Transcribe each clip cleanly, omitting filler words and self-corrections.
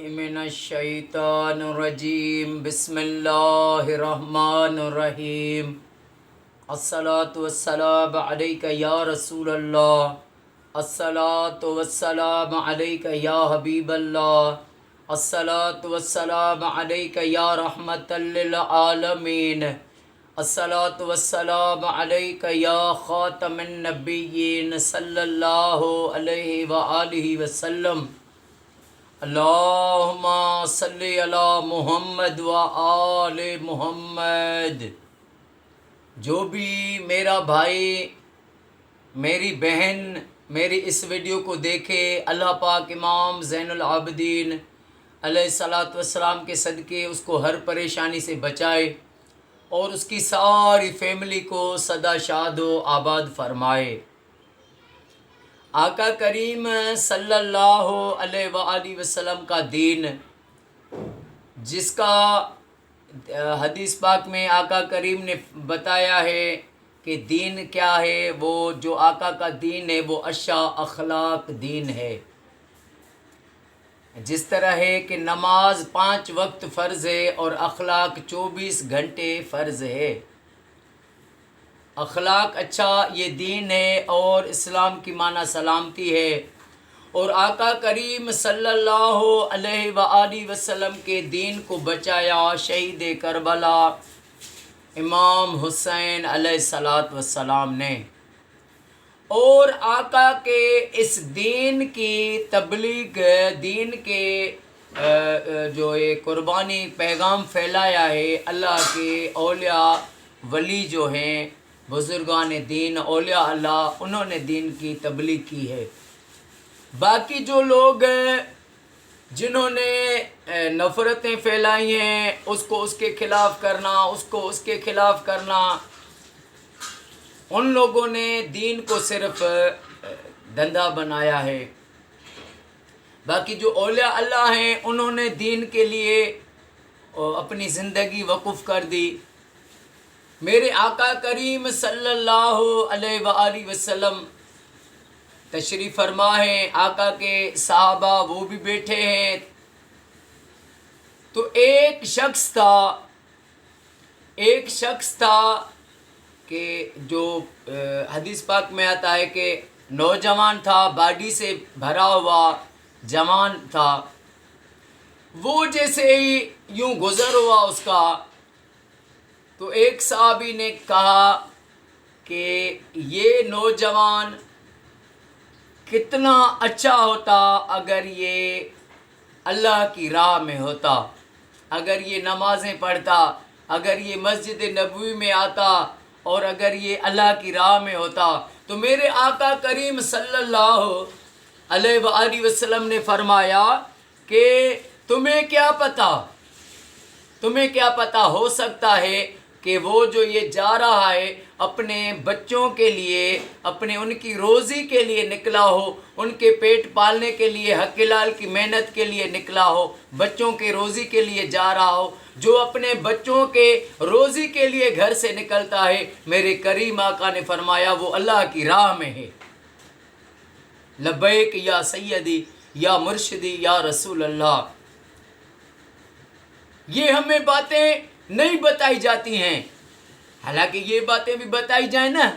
من الشیطان الرجیم بسم اللہ الرحمن الرحیم الصلاۃ والسلام علیک یا رسول اللہ الصلاۃ والسلام علیک یا حبیب اللہ الصلاۃ والسلام علیک یا رحمت للعالمین الصلاۃ والسلام علیک یا خاتم النبیین صلی اللہ علیہ وآلہ وسلم اللہم صلی علی محمد و آل محمد۔ جو بھی میرا بھائی میری بہن میری اس ویڈیو کو دیکھے، اللہ پاک امام زین العابدین علیہ الصلاۃ والسلام کے صدقے اس کو ہر پریشانی سے بچائے اور اس کی ساری فیملی کو سدا شاد و آباد فرمائے۔ آقا کریم صلی اللہ علیہ وآلہ وسلم کا دین، جس کا حدیث پاک میں آقا کریم نے بتایا ہے کہ دین کیا ہے، وہ جو آقا کا دین ہے وہ اچھا اخلاق دین ہے۔ جس طرح ہے کہ نماز 5 وقت فرض ہے اور اخلاق 24 گھنٹے فرض ہے۔ اخلاق اچھا یہ دین ہے اور اسلام کی معنی سلامتی ہے، اور آقا کریم صلی اللہ علیہ وآلہ وسلم کے دین کو بچایا شہید کربلا امام حسین علیہ الصلاۃ والسلام نے، اور آقا کے اس دین کی تبلیغ، دین کے جو یہ قربانی پیغام پھیلایا ہے۔ اللہ کے اولیاء ولی جو ہیں، بزرگان دین، اولیاء اللہ، انہوں نے دین کی تبلیغ کی ہے۔ باقی جو لوگ جنہوں نے نفرتیں پھیلائی ہیں، اس کو اس کے خلاف کرنا، اس کو اس کے خلاف کرنا، ان لوگوں نے دین کو صرف دھندا بنایا ہے۔ باقی جو اولیاء اللہ ہیں، انہوں نے دین کے لیے اپنی زندگی وقف کر دی۔ میرے آقا کریم صلی اللہ علیہ وآلہ وسلم تشریف فرما ہے، آقا کے صحابہ وہ بھی بیٹھے ہیں، تو ایک شخص تھا کہ جو حدیث پاک میں آتا ہے کہ نوجوان تھا، باڈی سے بھرا ہوا جوان تھا، وہ جیسے ہی یوں گزر ہوا اس کا، تو ایک صحابی نے کہا کہ یہ نوجوان کتنا اچھا ہوتا اگر یہ اللہ کی راہ میں ہوتا، اگر یہ نمازیں پڑھتا، اگر یہ مسجد نبوی میں آتا، اور اگر یہ اللہ کی راہ میں ہوتا۔ تو میرے آقا کریم صلی اللہ علیہ وآلہ وسلم نے فرمایا کہ تمہیں کیا پتہ ہو سکتا ہے کہ وہ جو یہ جا رہا ہے اپنے بچوں کے لیے، ان کی روزی کے لیے نکلا ہو، ان کے پیٹ پالنے کے لیے، حق حلال کی محنت کے لیے نکلا ہو، بچوں کے روزی کے لیے جا رہا ہو۔ جو اپنے بچوں کے روزی کے لیے گھر سے نکلتا ہے، میرے کریم آقا نے فرمایا وہ اللہ کی راہ میں ہے۔ لبیک یا سیدی یا مرشدی یا رسول اللہ۔ یہ ہمیں باتیں نہیں بتائی جاتی ہیں، حالانکہ یہ باتیں بھی بتائی جائیں نا،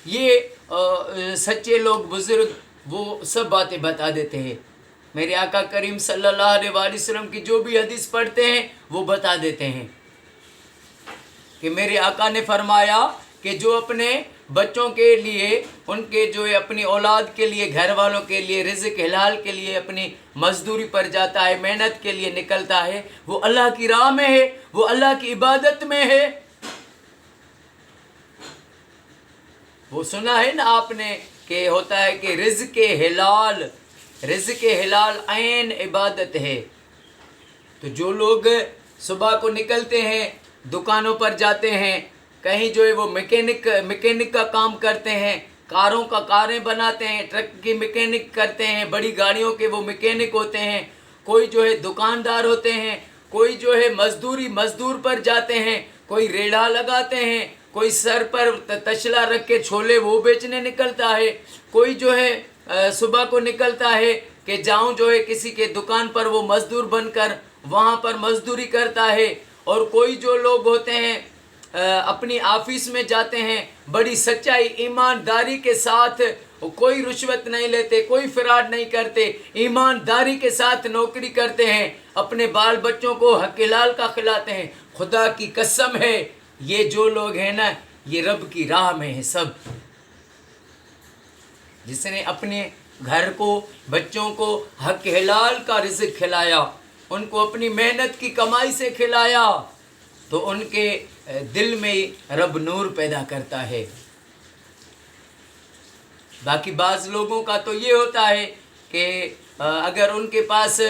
یہ سچے لوگ بزرگ وہ سب باتیں بتا دیتے ہیں۔ میرے آقا کریم صلی اللہ علیہ وآلہ وسلم کی جو بھی حدیث پڑھتے ہیں وہ بتا دیتے ہیں کہ میرے آقا نے فرمایا کہ جو اپنے بچوں کے لیے، ان کے جو اپنی اولاد کے لیے، گھر والوں کے لیے، رزق حلال کے لیے اپنی مزدوری پر جاتا ہے، محنت کے لیے نکلتا ہے، وہ اللہ کی راہ میں ہے، وہ اللہ کی عبادت میں ہے۔ وہ سنا ہے نا آپ نے کہ ہوتا ہے کہ رزق حلال عین عبادت ہے۔ تو جو لوگ صبح کو نکلتے ہیں، دکانوں پر جاتے ہیں، کہیں جو ہے وہ میکینک کا کام کرتے ہیں، کاریں بناتے ہیں، ٹرک کی میکینک کرتے ہیں، بڑی گاڑیوں کے وہ میکینک ہوتے ہیں، کوئی جو ہے دکاندار ہوتے ہیں، کوئی جو ہے مزدور پر جاتے ہیں، کوئی ریڑھا لگاتے ہیں، کوئی سر پر تشلا رکھ کے چھولے وہ بیچنے نکلتا ہے، کوئی جو ہے صبح کو نکلتا ہے کہ جاؤں جو ہے کسی کے دکان پر وہ مزدور بن کر وہاں پر مزدوری کرتا ہے، اور کوئی جو لوگ ہوتے ہیں اپنی آفس میں جاتے ہیں بڑی سچائی ایمانداری کے ساتھ، کوئی رشوت نہیں لیتے، کوئی فراڈ نہیں کرتے، ایمانداری کے ساتھ نوکری کرتے ہیں، اپنے بال بچوں کو حق حلال کا کھلاتے ہیں، خدا کی قسم ہے یہ جو لوگ ہیں نا یہ رب کی راہ میں ہیں سب۔ جس نے اپنے گھر کو بچوں کو حق حلال کا رزق کھلایا، ان کو اپنی محنت کی کمائی سے کھلایا، تو ان کے دل میں رب نور پیدا کرتا ہے۔ باقی بعض لوگوں کا تو یہ ہوتا ہے کہ اگر ان کے پاس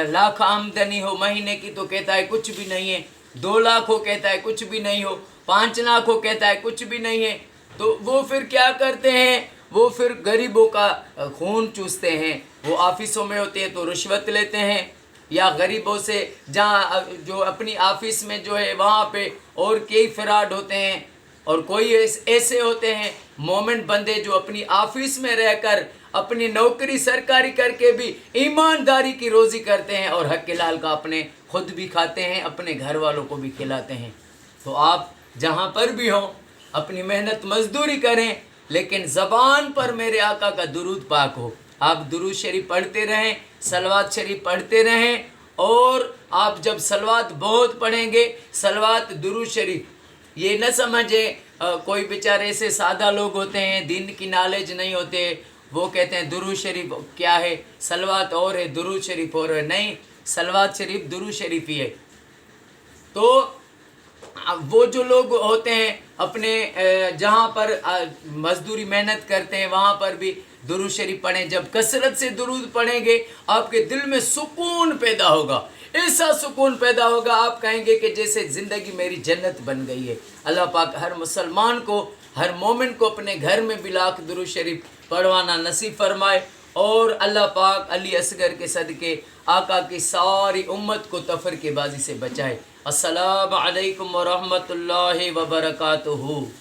لاکھ آمدنی ہو مہینے کی تو کہتا ہے کچھ بھی نہیں ہے، 2 لاکھ ہو کہتا ہے کچھ بھی نہیں ہو، 5 لاکھ ہو کہتا ہے کچھ بھی نہیں ہے، تو وہ پھر کیا کرتے ہیں، وہ پھر غریبوں کا خون چوستے ہیں، وہ آفسوں میں ہوتے ہیں تو رشوت لیتے ہیں، یا غریبوں سے جہاں جو اپنی آفس میں جو ہے وہاں پہ اور کئی فراڈ ہوتے ہیں، اور کوئی ایسے ہوتے ہیں مومن بندے جو اپنی آفس میں رہ کر اپنی نوکری سرکاری کر کے بھی ایمانداری کی روزی کرتے ہیں اور حق حلال کا اپنے خود بھی کھاتے ہیں، اپنے گھر والوں کو بھی کھلاتے ہیں۔ تو آپ جہاں پر بھی ہوں اپنی محنت مزدوری کریں، لیکن زبان پر میرے آقا کا درود پاک ہو، آپ درود شریف پڑھتے رہیں، صلوات شریف پڑھتے رہیں، اور آپ جب صلوات بہت پڑھیں گے، صلوات درود شریف، یہ نہ سمجھیں کوئی بیچارے ایسے سادہ لوگ ہوتے ہیں دین کی نالج نہیں ہوتے، وہ کہتے ہیں درود شریف کیا ہے، صلوات اور ہے درود شریف اور ہے، نہیں، صلوات شریف درود شریف ہی ہے۔ تو وہ جو لوگ ہوتے ہیں اپنے جہاں پر مزدوری محنت کرتے ہیں وہاں پر بھی درود شریف پڑھیں، جب کثرت سے درود پڑھیں گے آپ کے دل میں سکون پیدا ہوگا، ایسا سکون پیدا ہوگا آپ کہیں گے کہ جیسے زندگی میری جنت بن گئی ہے۔ اللہ پاک ہر مسلمان کو، ہر مومن کو اپنے گھر میں بھی لاکھ درود شریف پڑھوانا نصیب فرمائے، اور اللہ پاک علی اصغر کے صدقے آقا کی ساری امت کو تفرقے بازی سے بچائے۔ السلام علیکم ورحمۃ اللہ وبرکاتہ۔